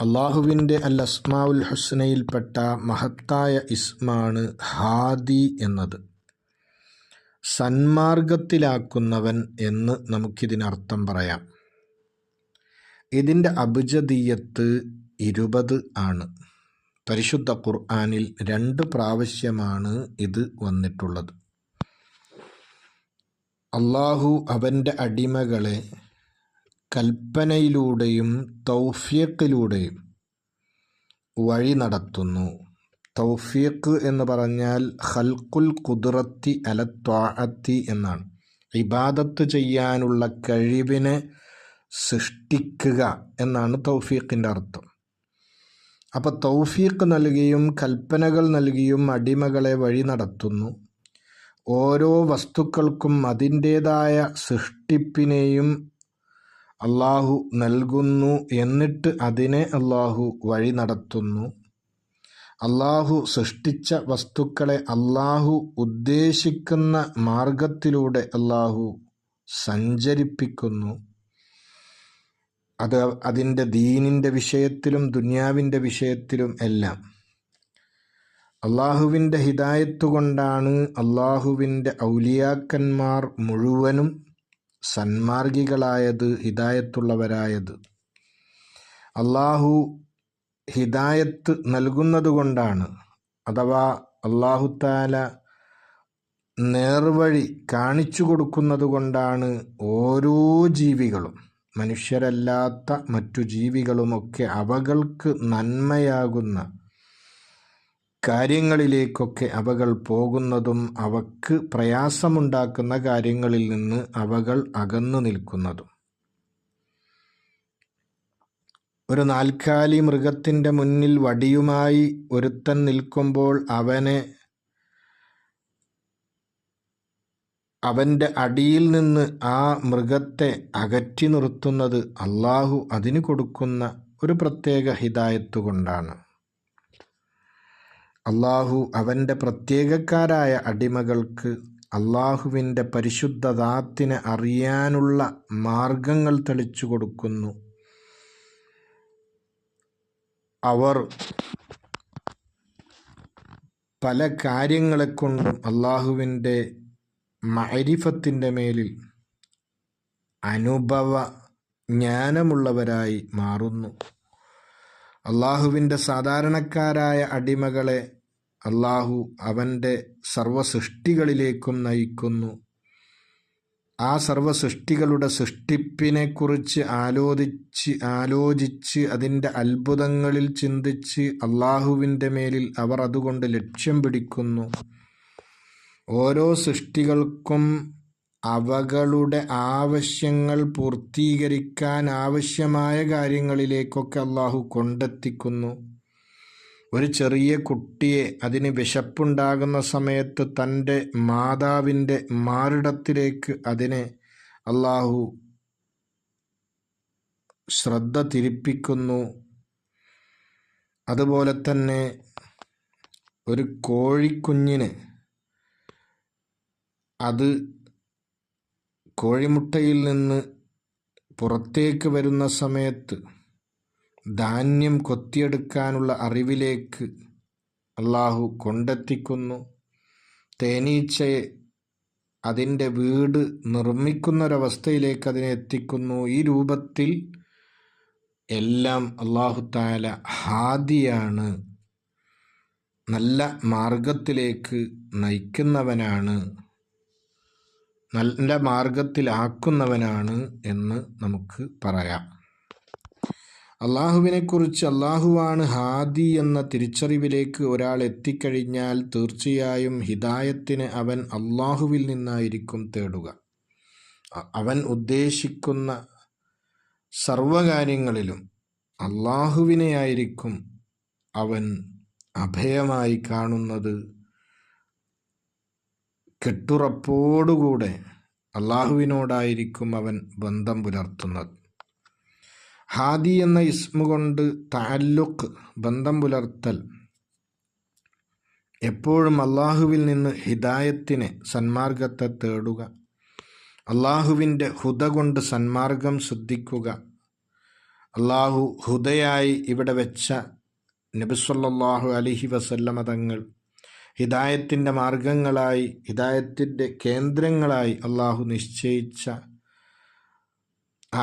അള്ളാഹുവിൻ്റെ അൽ അസ്മാഉൽ ഹുസ്നയിൽപ്പെട്ട മഹത്തായ ഇസ്മാണ് ഹാദി എന്നത്. സന്മാർഗത്തിലാക്കുന്നവൻ എന്ന് നമുക്കിതിനർത്ഥം പറയാം. ഇതിൻ്റെ അബ്ജദീയത്ത് 20 ആണ്. പരിശുദ്ധ ഖുർആനിൽ 2 പ്രാവശ്യമാണ് ഇത് വന്നിട്ടുള്ളത്. അള്ളാഹു അവൻ്റെ അടിമകളെ കൽപ്പനയിലൂടെയും തൗഫീഖിലൂടെയും വഴി നടത്തുന്നു. തൗഫീഖ് എന്ന് പറഞ്ഞാൽ ഖൽഖുൽ ഖുദ്റത്തി അല ത്വാഅത്തി എന്നാണ്. ഇബാദത്ത് ചെയ്യാനുള്ള കഴിവിനെ സൃഷ്ടിക്കുക എന്നാണ് തൗഫീഖിൻ്റെ അർത്ഥം. അപ്പോൾ തൗഫീഖ് നൽകിയും കൽപ്പനകൾ നൽകിയും അടിമകളെ വഴി നടത്തുന്നു. ഓരോ വസ്തുക്കൾക്കും അതിൻ്റേതായ സൃഷ്ടിപ്പിനെയും അള്ളാഹു നൽകുന്നു. എന്നിട്ട് അതിനെ അള്ളാഹു വഴി നടത്തുന്നു. അള്ളാഹു സൃഷ്ടിച്ച വസ്തുക്കളെ അള്ളാഹു ഉദ്ദേശിക്കുന്ന മാർഗത്തിലൂടെ അള്ളാഹു സഞ്ചരിപ്പിക്കുന്നു. അത് അതിൻ്റെ ദീനിൻ്റെ വിഷയത്തിലും ദുനിയാവിൻ്റെ വിഷയത്തിലും എല്ലാം. അള്ളാഹുവിൻ്റെ ഹിദായത്ത് കൊണ്ടാണ് അള്ളാഹുവിൻ്റെ ഔലിയാക്കന്മാർ മുഴുവനും സന്മാർഗികളായത്, ഹിദായത്തുള്ളവരായത്. അള്ളാഹു ഹിദായത്ത് നൽകുന്നത് കൊണ്ടാണ്, അഥവാ അള്ളാഹു തആല നേർവഴി കാണിച്ചു കൊടുക്കുന്നത് കൊണ്ടാണ് ഓരോ ജീവികളും, മനുഷ്യരല്ലാത്ത മറ്റു ജീവികളുമൊക്കെ അവകൾക്ക് നന്മയാകുന്ന കാര്യങ്ങളിലേക്കൊക്കെ അവകൾ പോകുന്നതും അവക്ക് പ്രയാസമുണ്ടാക്കുന്ന കാര്യങ്ങളിൽ നിന്ന് അവകൾ അകന്നു നിൽക്കുന്നതും. ഒരു നാൽക്കാലി മൃഗത്തിൻ്റെ മുന്നിൽ വടിയുമായി ഒരുത്തൻ നിൽക്കുമ്പോൾ അവൻ്റെ അടിയിൽ നിന്ന് ആ മൃഗത്തെ അകറ്റി നിർത്തുന്നത് അള്ളാഹു അതിന് കൊടുക്കുന്ന ഒരു പ്രത്യേക ഹിദായത്ത് കൊണ്ടാണ്. അള്ളാഹു അവൻ്റെ പ്രത്യേകക്കാരായ അടിമകൾക്ക് അള്ളാഹുവിൻ്റെ പരിശുദ്ധ ദാത്തിനെ അറിയാനുള്ള മാർഗങ്ങൾ തെളിച്ചു കൊടുക്കുന്നു. അവർ പല കാര്യങ്ങളെക്കൊണ്ടും അള്ളാഹുവിൻ്റെ മഅരിഫത്തിൻ്റെ മേലിൽ അനുഭവ ജ്ഞാനമുള്ളവരായി മാറുന്നു. അള്ളാഹുവിൻ്റെ സാധാരണക്കാരായ അടിമകളെ അള്ളാഹു അവൻ്റെ സർവ്വസൃഷ്ടികളിലേക്കും നയിക്കുന്നു. ആ സർവ്വസൃഷ്ടികളുടെ സൃഷ്ടിപ്പിനെക്കുറിച്ച് ആലോചിച്ച് അതിൻ്റെ അത്ഭുതങ്ങളിൽ ചിന്തിച്ച് അള്ളാഹുവിൻ്റെ മേലിൽ അവർ അതുകൊണ്ട് ലക്ഷ്യം പിടിക്കുന്നു. ഓരോ സൃഷ്ടികൾക്കും അവകളുടെ ആവശ്യങ്ങൾ പൂർത്തീകരിക്കാൻ ആവശ്യമായ കാര്യങ്ങളിലേക്കൊക്കെ അള്ളാഹു കൊണ്ടെത്തിക്കുന്നു. ഒരു ചെറിയ കുട്ടിയെ അതിന് വിശപ്പുണ്ടാകുന്ന സമയത്ത് തൻ്റെ മാതാവിൻ്റെ മാറിടത്തിലേക്ക് അതിനെ അള്ളാഹു ശ്രദ്ധ തിരിപ്പിക്കുന്നു. അതുപോലെ തന്നെ ഒരു കോഴിക്കുഞ്ഞിന് അത് കോഴിമുട്ടയിൽ നിന്ന് പുറത്തേക്ക് വരുന്ന സമയത്ത് ധാന്യം കൊത്തിയെടുക്കാനുള്ള അറിവിലേക്ക് അള്ളാഹു കൊണ്ടെത്തിക്കുന്നു. തേനീച്ചയെ അതിൻ്റെ വീട് നിർമ്മിക്കുന്നൊരവസ്ഥയിലേക്ക് അതിനെ എത്തിക്കുന്നു. ഈ രൂപത്തിൽ എല്ലാം അള്ളാഹു തആല ഹാദിയാണ്, നല്ല മാർഗത്തിലേക്ക് നയിക്കുന്നവനാണ്, നല്ല മാർഗത്തിലാക്കുന്നവനാണ് എന്ന് നമുക്ക് പറയാം. അള്ളാഹുവിനെക്കുറിച്ച് അള്ളാഹുവാണ് ഹാദി എന്ന തിരിച്ചറിവിലേക്ക് ഒരാൾ എത്തിക്കഴിഞ്ഞാൽ തീർച്ചയായും ഹിദായത്തിന് അവൻ അള്ളാഹുവിൽ നിന്നായിരിക്കും തേടുക. അവൻ ഉദ്ദേശിക്കുന്ന സർവകാര്യങ്ങളിലും അള്ളാഹുവിനെയായിരിക്കും അവൻ അഭയമായി കാണുന്നത്. കെട്ടുറപ്പോടുകൂടെ അള്ളാഹുവിനോടായിരിക്കും അവൻ ബന്ധം പുലർത്തുന്നത്. ഹാദി എന്ന ഇസ്മ കൊണ്ട് തഅല്ലുഖ്, ബന്ധം പുലർത്തൽ, എപ്പോഴും അള്ളാഹുവിൽ നിന്ന് ഹിദായത്തിനെ, സന്മാർഗത്തെ തേടുക, അള്ളാഹുവിൻ്റെ ഹുദ കൊണ്ട് സന്മാർഗം ശ്രദ്ധിക്കുക, അള്ളാഹു ഹുദയായി ഇവിടെ വെച്ച നബി സല്ലല്ലാഹു അലൈഹി വസല്ലമ തങ്ങൾ ഹിദായത്തിൻ്റെ മാർഗങ്ങളായി, ഹിദായത്തിൻ്റെ കേന്ദ്രങ്ങളായി അള്ളാഹു നിശ്ചയിച്ച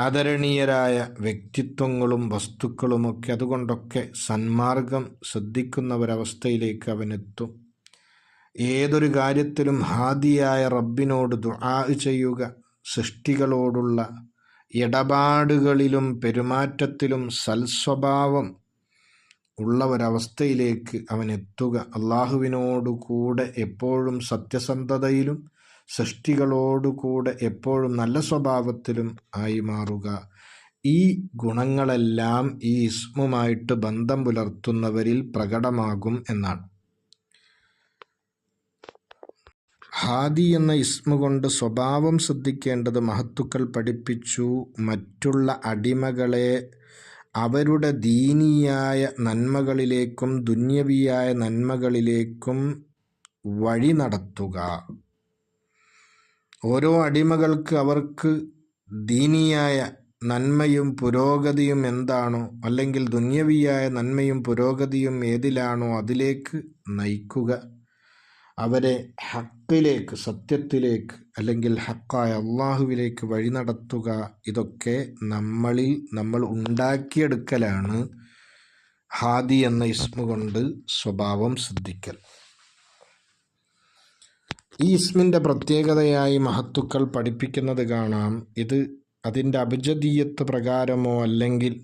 ആദരണീയരായ വ്യക്തിത്വങ്ങളും വസ്തുക്കളുമൊക്കെ, അതുകൊണ്ടൊക്കെ സന്മാർഗം ശ്രദ്ധിക്കുന്ന ഒരവസ്ഥയിലേക്ക് അവനെത്തും. ഏതൊരു കാര്യത്തിലും ഹാദിയായ റബ്ബിനോട് ദുആ ചെയ്യുക, സൃഷ്ടികളോടുള്ള ഇടപാടുകളിലും പെരുമാറ്റത്തിലും സൽസ്വഭാവം ഉള്ള ഒരവസ്ഥയിലേക്ക് അവൻ എത്തുക. അള്ളാഹുവിനോടു കൂടെ എപ്പോഴും സത്യസന്ധതയിലും സൃഷ്ടികളോടുകൂടെ എപ്പോഴും നല്ല സ്വഭാവത്തിലും ആയി മാറുക. ഈ ഗുണങ്ങളെല്ലാം ഈ ഇസ്മുമായിട്ട് ബന്ധം പുലർത്തുന്നവരിൽ പ്രകടമാകും എന്നാണ്. ഹാദി എന്ന ഇസ്മു കൊണ്ട് സ്വഭാവം ശ്രദ്ധിക്കേണ്ടത് മഹത്തുക്കൾ പഠിപ്പിച്ചു. മറ്റുള്ള അടിമകളെ അവരുടെ ദീനിയായ നന്മകളിലേക്കും ദുന്യവിയായ നന്മകളിലേക്കും വഴി നടത്തുക. ഓരോ അടിമകൾക്ക് അവർക്ക് ദീനിയായ നന്മയും പുരോഗതിയും എന്താണോ, അല്ലെങ്കിൽ ദുന്യവിയായ നന്മയും പുരോഗതിയും ഏതിലാണോ അതിലേക്ക് നയിക്കുക. അവരെ ഹക്കിലേക്ക്, സത്യത്തിലേക്ക്, അല്ലെങ്കിൽ ഹക്കായ അള്ളാഹുവിലേക്ക് വഴി നടത്തുക. ഇതൊക്കെ നമ്മൾ ഉണ്ടാക്കിയെടുക്കലാണ് ഹാദി എന്ന ഇസ്മു കൊണ്ട് സ്വഭാവം ശ്രദ്ധിക്കൽ. ഈ ഇസ്മിൻ്റെ പ്രത്യേകതയായി മഹത്തുക്കൾ പഠിപ്പിക്കുന്നത് കാണാം. ഇത് അതിൻ്റെ അബ്ജദീയത്ത് പ്രകാരമോ അല്ലെങ്കിൽ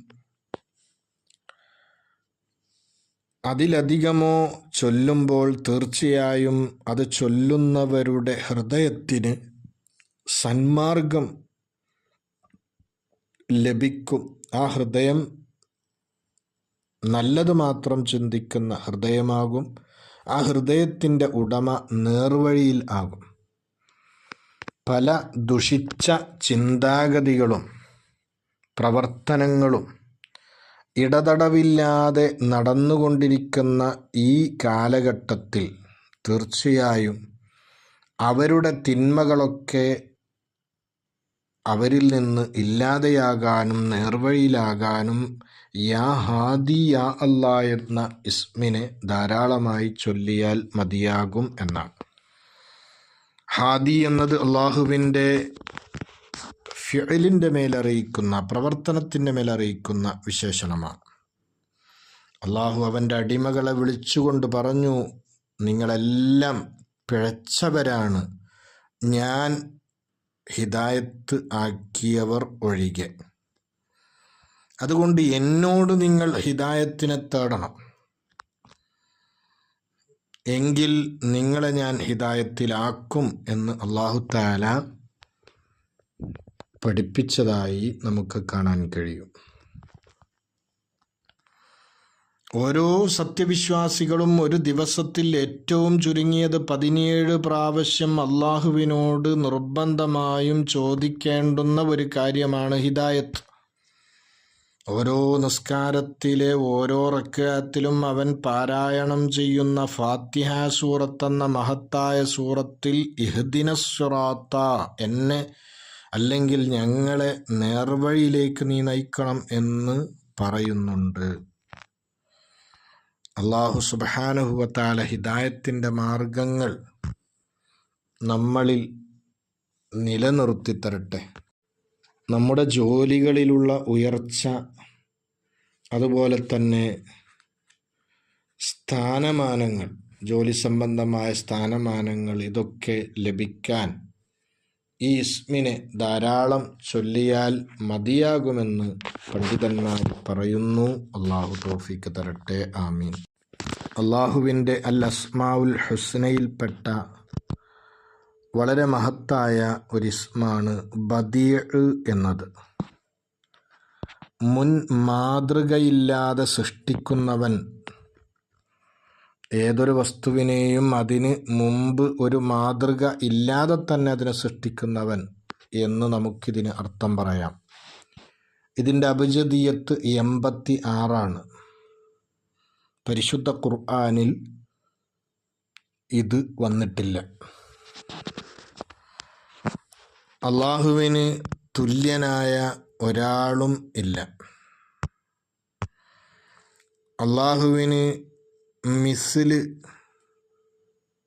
അതിലധികമോ ചൊല്ലുമ്പോൾ തീർച്ചയായും അത് ചൊല്ലുന്നവരുടെ ഹൃദയത്തിന് സന്മാർഗം ലഭിക്കും. ആ ഹൃദയം നല്ലത് മാത്രം ചിന്തിക്കുന്ന ഹൃദയമാകും. ആ ഹൃദയത്തിൻ്റെ ഉടമ നേർവഴിയിൽ ആകും. പല ദുഷിച്ച ചിന്താഗതികളും പ്രവർത്തനങ്ങളും ഇടതടവില്ലാതെ നടന്നുകൊണ്ടിരിക്കുന്ന ഈ കാലഘട്ടത്തിൽ തീർച്ചയായും അവരുടെ തിന്മകളൊക്കെ അവരിൽ നിന്ന് ഇല്ലാതെയാകാനും നേർവഴിയിലാകാനും യാ ഹാദി യാ അല്ലാ എന്ന ഇസ്മിനെ ധാരാളമായി ചൊല്ലിയാൽ മതിയാകും എന്നാണ്. ഹാദി എന്നത് അള്ളാഹുവിൻ്റെ ഫിഅലിൻ്റെ മേലറിയിക്കുന്ന, പ്രവർത്തനത്തിൻ്റെ മേലറിയിക്കുന്ന വിശേഷണമാണ്. അള്ളാഹു അവൻ്റെ അടിമകളെ വിളിച്ചുകൊണ്ട് പറഞ്ഞു, നിങ്ങളെല്ലാം പിഴച്ചവരാണ്, ഞാൻ ഹിദായത്ത് ആക്കിയവർ ഒഴികെ. അതുകൊണ്ട് എന്നോട് നിങ്ങൾ ഹിദായത്തിനെ തേടണം, എങ്കിൽ നിങ്ങളെ ഞാൻ ഹിദായത്തിലാക്കും എന്ന് അല്ലാഹു തആല പഠിപ്പിച്ചതായി നമുക്ക് കാണാൻ കഴിയും. ഓരോ സത്യവിശ്വാസികളും ഒരു ദിവസത്തിൽ ഏറ്റവും ചുരുങ്ങിയത് 17 പ്രാവശ്യം അള്ളാഹുവിനോട് നിർബന്ധമായും ചോദിക്കേണ്ടുന്ന ഒരു കാര്യമാണ് ഹിദായത്ത്. ഓരോ നിസ്കാരത്തിലെ ഓരോ റക്അത്തിലും അവൻ പാരായണം ചെയ്യുന്ന ഫാത്തിഹ സൂറത്ത് എന്ന മഹത്തായ സൂറത്തിൽ ഇഹ്ദിനസ് സിറാത്ത, എന്നെ അല്ലെങ്കിൽ ഞങ്ങളെ നേർവഴിയിലേക്ക് നീ നയിക്കണം എന്ന് പറയുന്നുണ്ട്. അല്ലാഹു സുബ്ഹാനഹു വ തആല ഹിദായത്തിൻ്റെ മാർഗങ്ങൾ നമ്മളിൽ നിലനിർത്തി തരട്ടെ. നമ്മുടെ ജോലികളിലുള്ള ഉയർച്ച, അതുപോലെ തന്നെ സ്ഥാനമാനങ്ങൾ, ജോലി സംബന്ധമായ സ്ഥാനമാനങ്ങൾ, ഇതൊക്കെ ലഭിക്കാൻ ഈ ഇസ്മിനെ ധാരാളം ചൊല്ലിയാൽ മതിയാകുമെന്ന് പണ്ഡിതന്മാർ പറയുന്നു. അള്ളാഹു തൗഫീഖ് തരട്ടെ, ആമീൻ. അള്ളാഹുവിൻ്റെ അൽ അസ്മാഉൽ ഹുസ്നയിൽപ്പെട്ട വളരെ മഹത്തായ ഒരു ഇസ്മാണ് ബദീഉ എന്നത്. മുൻ മാതൃകയില്ലാതെ സൃഷ്ടിക്കുന്നവൻ, ഏതൊരു വസ്തുവിനെയും അതിന് മുമ്പ് ഒരു മാതൃക ഇല്ലാതെ തന്നെ അതിനെ സൃഷ്ടിക്കുന്നവൻ എന്ന് നമുക്കിതിന് അർത്ഥം പറയാം. ഇതിൻ്റെ അബ്ജദിയത്ത് 86. പരിശുദ്ധ ഖുർആനിൽ ഇത് വന്നിട്ടില്ല. അള്ളാഹുവിന് തുല്യനായ ഒരാളും ഇല്ല. അള്ളാഹുവിന് മിസ്ല്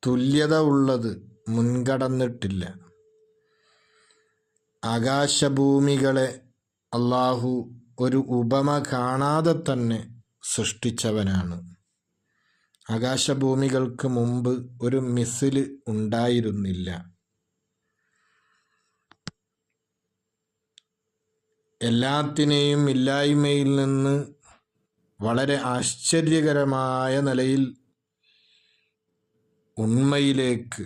തുല്യത ഉള്ളത് മുൻകടന്നിട്ടില്ല. ആകാശഭൂമികളെ അള്ളാഹു ഒരു ഉപമ കാണാതെ തന്നെ സൃഷ്ടിച്ചവനാണ്. ആകാശഭൂമികൾക്ക് മുമ്പ് ഒരു മിസ്ല് ഉണ്ടായിരുന്നില്ല. എല്ലാത്തിനെയും ഇല്ലായ്മയിൽ നിന്ന് വളരെ ആശ്ചര്യകരമായ നിലയിൽ ഉണ്മയിലേക്ക്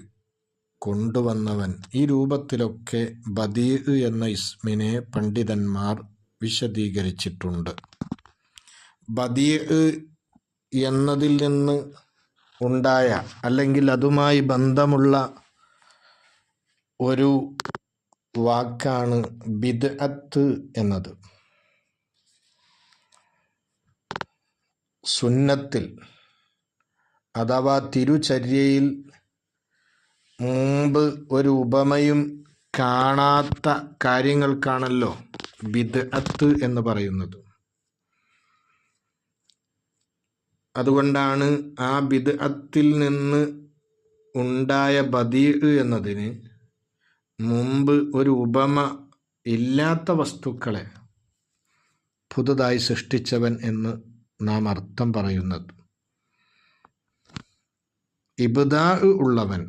കൊണ്ടുവന്നവൻ. ഈ രൂപത്തിലൊക്കെ ബദീ എന്ന ഇസ്മിനെ പണ്ഡിതന്മാർ വിശദീകരിച്ചിട്ടുണ്ട്. ബദീ എന്നതിൽ നിന്ന് ഉണ്ടായ അല്ലെങ്കിൽ അതുമായി ബന്ധമുള്ള ഒരു വാക്കാണ് ബിദ്അത്ത് എന്നത്. സുന്നത്തിൽ അഥവാ തിരുചര്യയിൽ മുമ്പ് ഒരു ഉപമയും കാണാത്ത കാര്യങ്ങൾക്കാണല്ലോ ബിദ്അത്ത് എന്ന് പറയുന്നത്. അതുകൊണ്ടാണ് ആ ബിദ്അത്തിൽ നിന്ന് ഉണ്ടായ ബദീ എന്നതിന് മുമ്പ് ഒരു ഉപമ ഇല്ലാത്ത വസ്തുക്കളെ പുതുതായി സൃഷ്ടിച്ചവൻ എന്ന് നാം അർത്ഥം പറയുന്നത്. ഇബ്ദാ ഉള്ളവൻ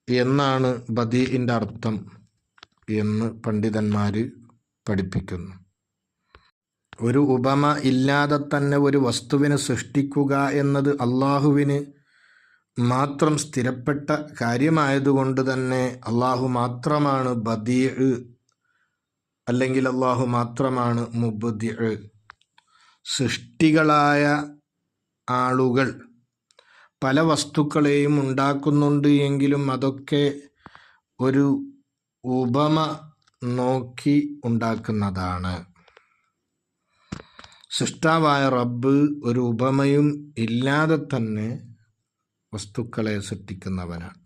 എന്നാണ് ബദീഇൻ്റെ അർത്ഥം എന്ന് പണ്ഡിതന്മാർ പഠിപ്പിക്കുന്നു. ഒരു ഉപമ ഇല്ലാതെ തന്നെ ഒരു വസ്തുവിനെ സൃഷ്ടിക്കുക എന്നത് അള്ളാഹുവിന് മാത്രം സ്ഥിരപ്പെട്ട കാര്യമായതുകൊണ്ട് തന്നെ അള്ളാഹു മാത്രമാണ് ബദീ അല്ലെങ്കിൽ അള്ളാഹു മാത്രമാണ് മുബ്ദി. സൃഷ്ടികളായ ആളുകൾ പല വസ്തുക്കളെയും ഉണ്ടാക്കുന്നുണ്ട് എങ്കിലും അതൊക്കെ ഒരു ഉപമ നോക്കി ഉണ്ടാക്കുന്നതാണ്. സൃഷ്ടാവായ റബ്ബ് ഒരു ഉപമയും ഇല്ലാതെ തന്നെ വസ്തുക്കളെ സൃഷ്ടിക്കുന്നവനാണ്.